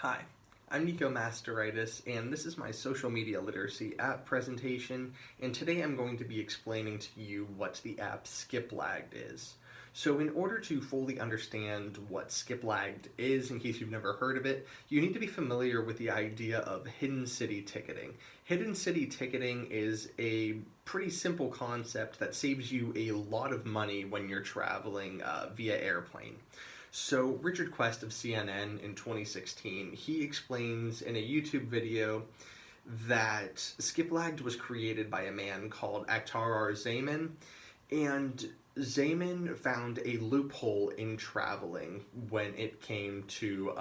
Hi, I'm Nico Masteritis, and this is my social media literacy app presentation, and today I'm going to be explaining to you what the app Skiplagged is. So in order to fully understand what Skiplagged is, in case you've never heard of it, you need to be familiar with the idea of hidden city ticketing. Hidden city ticketing is a pretty simple concept that saves you a lot of money when you're traveling via airplane. So Richard Quest of CNN in 2016, he explains in a YouTube video that Skiplagged was created by a man called Akhtar Zaman, and Zaman found a loophole in traveling when it came to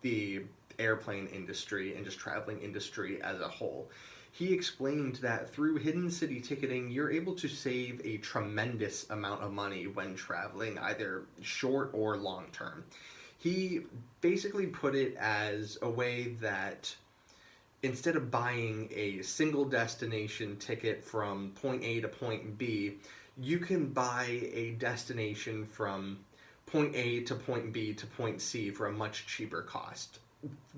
the airplane industry and just traveling industry as a whole. He explained that through hidden city ticketing, you're able to save a tremendous amount of money when traveling, either short or long term. He basically put it as a way that instead of buying a single destination ticket from point A to point B, you can buy a destination from point A to point B to point C for a much cheaper cost.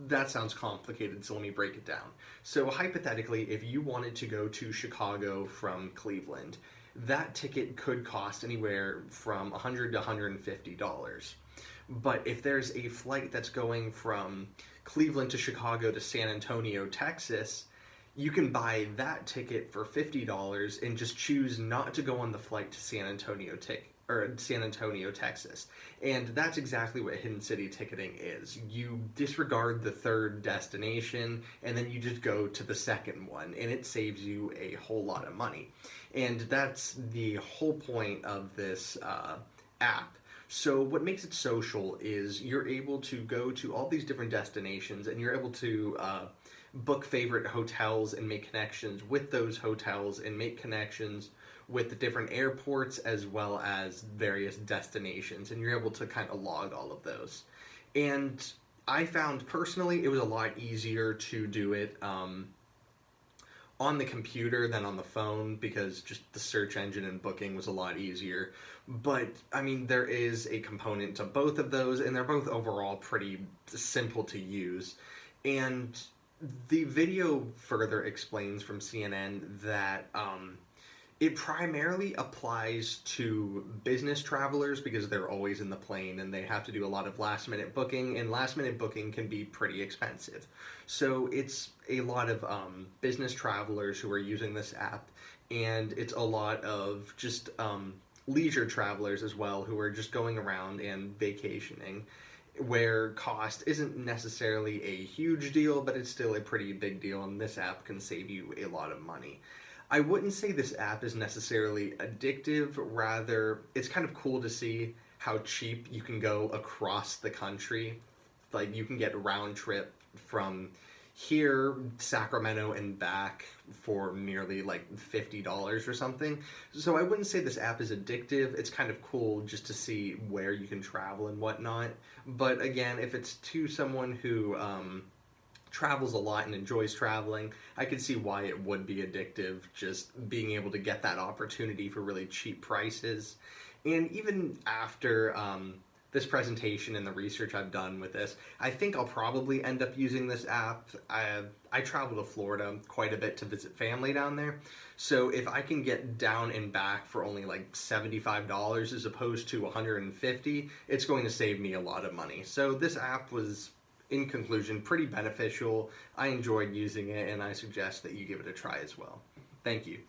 That sounds complicated, so let me break it down. So hypothetically, if you wanted to go to Chicago from Cleveland, that ticket could cost anywhere from $100 to $150. But if there's a flight that's going from Cleveland to Chicago to San Antonio, Texas, you can buy that ticket for $50 and just choose not to go on the flight to San Antonio, Texas. And that's exactly what hidden city ticketing is. You disregard the third destination and then you just go to the second one, and it saves you a whole lot of money. And that's the whole point of this app. So what makes it social is you're able to go to all these different destinations, and you're able to book favorite hotels and make connections with those hotels and make connections with the different airports as well as various destinations, and you're able to kind of log all of those. And I found personally it was a lot easier to do it on the computer than on the phone, because just the search engine and booking was a lot easier. But I mean, there is a component to both of those, and they're both overall pretty simple to use. And the video further explains from CNN that it primarily applies to business travelers because they're always in the plane and they have to do a lot of last minute booking, and last minute booking can be pretty expensive. So it's a lot of business travelers who are using this app, and it's a lot of just leisure travelers as well who are just going around and vacationing, where cost isn't necessarily a huge deal, but it's still a pretty big deal, and this app can save you a lot of money. I wouldn't say this app is necessarily addictive, rather it's kind of cool to see how cheap you can go across the country. Like, you can get round trip from here, Sacramento, and back for nearly like $50 or something. So I wouldn't say this app is addictive. It's kind of cool just to see where you can travel and whatnot. But again, if it's to someone who travels a lot and enjoys traveling, I could see why it would be addictive, just being able to get that opportunity for really cheap prices. And even after this presentation and the research I've done with this, I think I'll probably end up using this app. I travel to Florida quite a bit to visit family down there, so if I can get down and back for only like $75 as opposed to $150, it's going to save me a lot of money. So this app was, in conclusion, pretty beneficial. I enjoyed using it, and I suggest that you give it a try as well. Thank you.